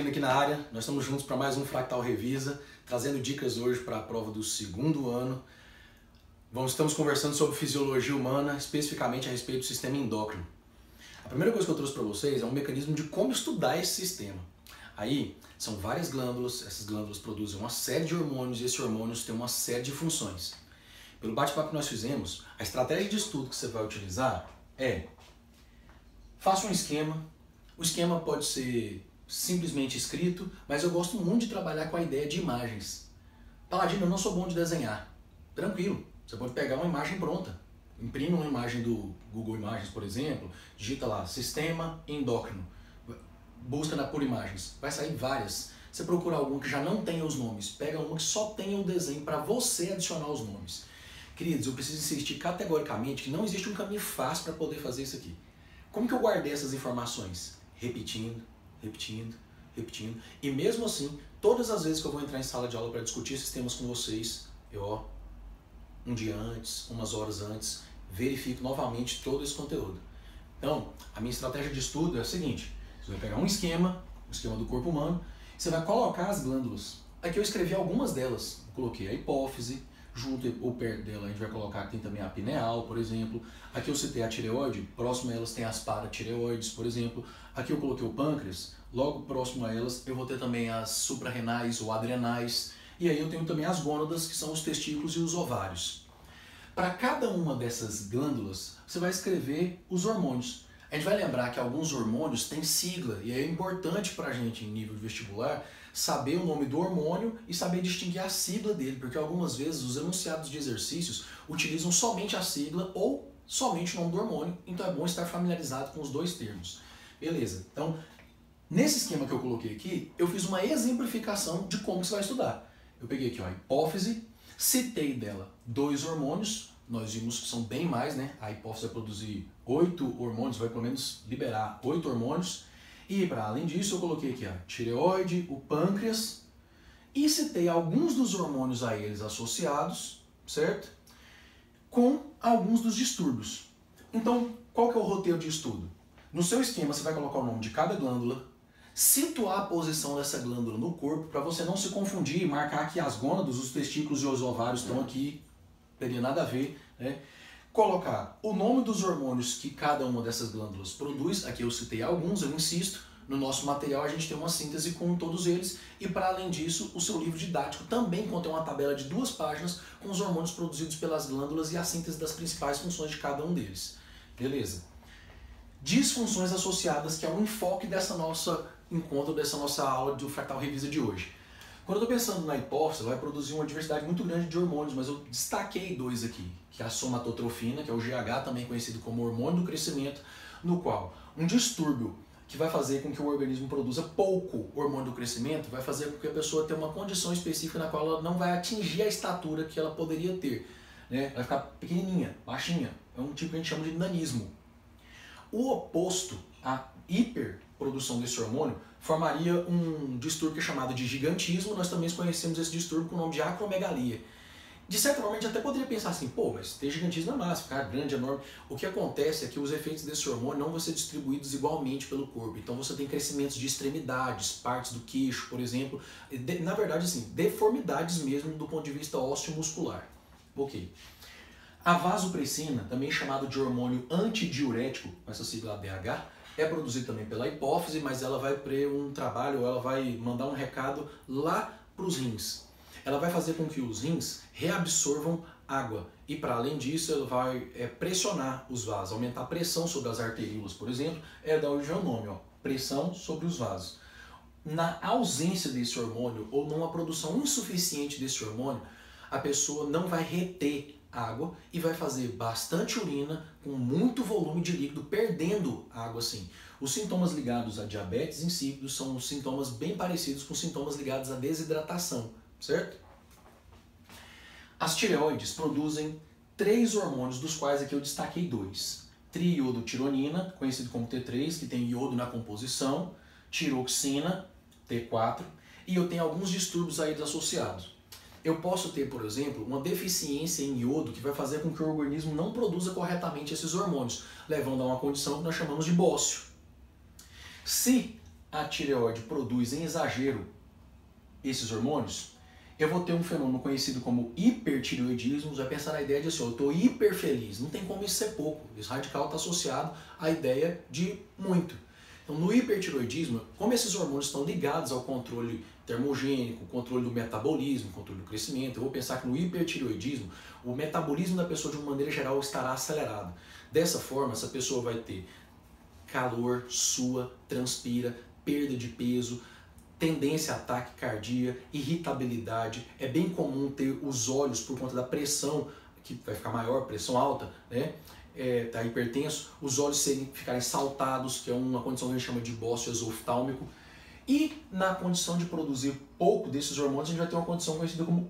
Paulino aqui na área, nós estamos juntos para mais um Fractal Revisa, trazendo dicas hoje para a prova do segundo ano. Estamos conversando sobre fisiologia humana, especificamente a respeito do sistema endócrino. A primeira coisa que eu trouxe para vocês é um mecanismo de como estudar esse sistema. Aí, são várias glândulas, essas glândulas produzem uma série de hormônios e esses hormônios têm uma série de funções. Pelo bate-papo que nós fizemos, a estratégia de estudo que você vai utilizar é: faça um esquema. O esquema pode ser simplesmente escrito, mas eu gosto muito de trabalhar com a ideia de imagens. Paladino, eu não sou bom de desenhar. Tranquilo, você pode pegar uma imagem pronta. Imprime uma imagem do Google Imagens, por exemplo, digita lá, sistema endócrino, busca por imagens, vai sair várias. Você procura algum que já não tenha os nomes, pega uma que só tenha o desenho para você adicionar os nomes. Queridos, eu preciso insistir categoricamente que não existe um caminho fácil para poder fazer isso aqui. Como que eu guardei essas informações? Repetindo. E mesmo assim, todas as vezes que eu vou entrar em sala de aula para discutir esses temas com vocês, eu, um dia antes, umas horas antes, verifico novamente todo esse conteúdo. Então, a minha estratégia de estudo é a seguinte: você vai pegar um esquema do corpo humano, você vai colocar as glândulas. Aqui eu escrevi algumas delas. Eu coloquei a hipófise, junto ou perto dela a gente vai colocar que tem também a pineal, por exemplo. Aqui eu citei a tireoide, próximo a elas tem as paratireoides, por exemplo. Aqui eu coloquei o pâncreas, logo próximo a elas eu vou ter também as suprarrenais ou adrenais. E aí eu tenho também as gônadas, que são os testículos e os ovários. Para cada uma dessas glândulas, você vai escrever os hormônios. A gente vai lembrar que alguns hormônios têm sigla, e é importante para a gente, em nível de vestibular, saber o nome do hormônio e saber distinguir a sigla dele, porque algumas vezes os enunciados de exercícios utilizam somente a sigla ou somente o nome do hormônio, então é bom estar familiarizado com os dois termos. Beleza, então, nesse esquema que eu coloquei aqui, eu fiz uma exemplificação de como você vai estudar. Eu peguei aqui ó, a hipófise, citei dela 2 hormônios, nós vimos que são bem mais, né? A hipófise vai produzir 8 hormônios, vai pelo menos liberar 8 hormônios. E para além disso eu coloquei aqui a tireoide, o pâncreas e citei alguns dos hormônios a eles associados, certo? Com alguns dos distúrbios. Então, qual que é o roteiro de estudo? No seu esquema você vai colocar o nome de cada glândula, situar a posição dessa glândula no corpo para você não se confundir e marcar que as gônadas, os testículos e os ovários estão aqui, teria nada a ver, né? Colocar o nome dos hormônios que cada uma dessas glândulas produz, aqui eu citei alguns, eu insisto, no nosso material a gente tem uma síntese com todos eles e para além disso o seu livro didático também contém uma tabela de 2 páginas com os hormônios produzidos pelas glândulas e a síntese das principais funções de cada um deles. Beleza? Disfunções associadas, que é o enfoque dessa nossa encontro, dessa nossa aula do Fractal Revisa de hoje. Quando eu estou pensando na hipófise, ela vai produzir uma diversidade muito grande de hormônios, mas eu destaquei 2 aqui, que é a somatotrofina, que é o GH, também conhecido como hormônio do crescimento, no qual um distúrbio que vai fazer com que o organismo produza pouco hormônio do crescimento, vai fazer com que a pessoa tenha uma condição específica na qual ela não vai atingir a estatura que ela poderia ter, né? Vai ficar pequenininha, baixinha, é um tipo que a gente chama de nanismo. O oposto, a hiperprodução desse hormônio, formaria um distúrbio que é chamado de gigantismo. Nós também conhecemos esse distúrbio com o nome de acromegalia. De certa forma, a gente até poderia pensar assim, pô, mas ter gigantismo é massa, ficar grande, enorme. O que acontece é que os efeitos desse hormônio não vão ser distribuídos igualmente pelo corpo. Então você tem crescimentos de extremidades, partes do queixo, por exemplo. Na verdade, assim, deformidades mesmo do ponto de vista ósseo-muscular. Ok. A vasopressina, também chamado de hormônio antidiurético, com essa sigla ADH, é produzido também pela hipófise, mas ela vai ter um trabalho, ela vai mandar um recado lá para os rins. Ela vai fazer com que os rins reabsorvam água e, para além disso, ela vai pressionar os vasos, aumentar a pressão sobre as arteríolas, por exemplo, da origem ao nome, ó, pressão sobre os vasos. Na ausência desse hormônio ou numa produção insuficiente desse hormônio, a pessoa não vai reter água e vai fazer bastante urina com muito volume de líquido, perdendo água assim. Os sintomas ligados a diabetes insípidos são sintomas bem parecidos com sintomas ligados à desidratação, certo? As tireoides produzem 3 hormônios, dos quais aqui eu destaquei 2. Triiodotironina, conhecido como T3, que tem iodo na composição, tiroxina, T4, e eu tenho alguns distúrbios aí associados. Eu posso ter, por exemplo, uma deficiência em iodo que vai fazer com que o organismo não produza corretamente esses hormônios, levando a uma condição que nós chamamos de bócio. Se a tireoide produz em exagero esses hormônios, eu vou ter um fenômeno conhecido como hipertireoidismo. Você vai pensar na ideia de assim, eu estou hiper feliz. Não tem como isso ser pouco. Esse radical está associado à ideia de muito. Então, no hipertireoidismo, como esses hormônios estão ligados ao controle termogênico, controle do metabolismo, controle do crescimento, eu vou pensar que no hipertireoidismo, o metabolismo da pessoa, de uma maneira geral, estará acelerado. Dessa forma, essa pessoa vai ter calor, sua, transpira, perda de peso, tendência a ataque cardíaco, irritabilidade. É bem comum ter os olhos, por conta da pressão, que vai ficar maior, pressão alta, né? Tá hipertenso, os olhos ficarem saltados, que é uma condição que a gente chama de bócio exoftálmico. E na condição de produzir pouco desses hormônios, a gente vai ter uma condição conhecida como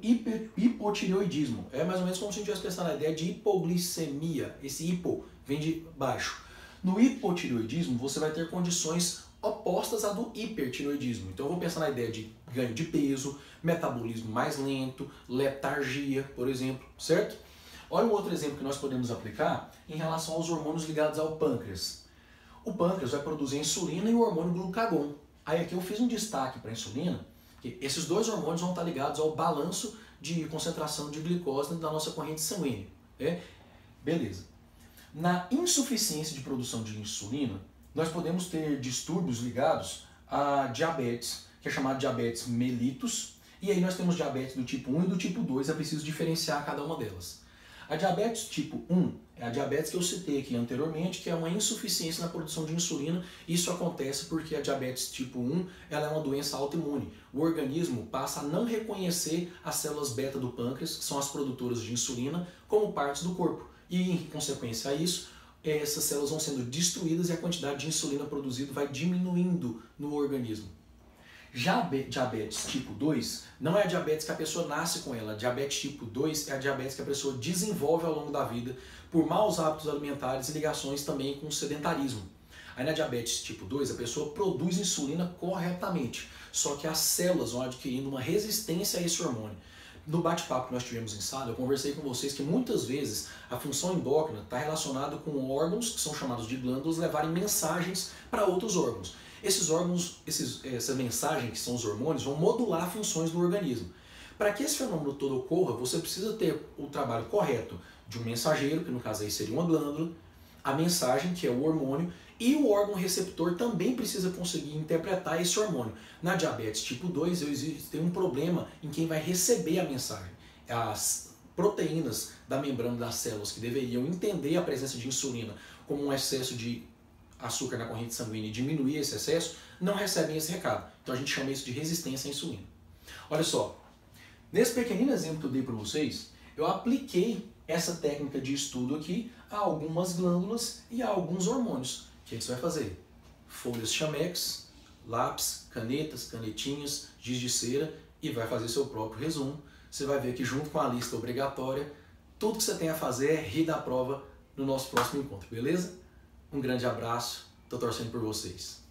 hipotireoidismo. É mais ou menos como se a gente estivesse pensando na ideia de hipoglicemia. Esse hipo vem de baixo. No hipotireoidismo, você vai ter condições opostas à do hipertireoidismo. Então eu vou pensar na ideia de ganho de peso, metabolismo mais lento, letargia, por exemplo, certo? Olha um outro exemplo que nós podemos aplicar em relação aos hormônios ligados ao pâncreas. O pâncreas vai produzir a insulina e o hormônio glucagon. Aí aqui eu fiz um destaque para a insulina, que esses dois hormônios vão estar ligados ao balanço de concentração de glicose da nossa corrente sanguínea. Né? Beleza. Na insuficiência de produção de insulina, nós podemos ter distúrbios ligados a diabetes, que é chamado diabetes mellitus, e aí nós temos diabetes do tipo 1 e do tipo 2, é preciso diferenciar cada uma delas. A diabetes tipo 1 é a diabetes que eu citei aqui anteriormente, que é uma insuficiência na produção de insulina. Isso acontece porque a diabetes tipo 1 ela é uma doença autoimune. O organismo passa a não reconhecer as células beta do pâncreas, que são as produtoras de insulina, como partes do corpo. E em consequência a isso, essas células vão sendo destruídas e a quantidade de insulina produzida vai diminuindo no organismo. Já a diabetes tipo 2 não é a diabetes que a pessoa nasce com ela. A diabetes tipo 2 é a diabetes que a pessoa desenvolve ao longo da vida por maus hábitos alimentares e ligações também com o sedentarismo. Aí na diabetes tipo 2 a pessoa produz insulina corretamente, só que as células vão adquirindo uma resistência a esse hormônio. No bate-papo que nós tivemos em sala, eu conversei com vocês que muitas vezes a função endócrina está relacionada com órgãos, que são chamados de glândulas, levarem mensagens para outros órgãos. Esses órgãos, essa mensagem, que são os hormônios, vão modular funções do organismo. Para que esse fenômeno todo ocorra, você precisa ter o trabalho correto de um mensageiro, que no caso aí seria uma glândula, a mensagem, que é o hormônio, e o órgão receptor também precisa conseguir interpretar esse hormônio. Na diabetes tipo 2, existe um problema em quem vai receber a mensagem. As proteínas da membrana das células que deveriam entender a presença de insulina como um excesso de açúcar na corrente sanguínea e diminuir esse excesso, não recebem esse recado. Então a gente chama isso de resistência à insulina. Olha só, nesse pequenino exemplo que eu dei para vocês, eu apliquei essa técnica de estudo aqui a algumas glândulas e a alguns hormônios. O que você vai fazer? Folhas chamex, lápis, canetas, canetinhas, giz de cera e vai fazer seu próprio resumo. Você vai ver que junto com a lista obrigatória, tudo que você tem a fazer é rir da prova no nosso próximo encontro, beleza? Um grande abraço, estou torcendo por vocês.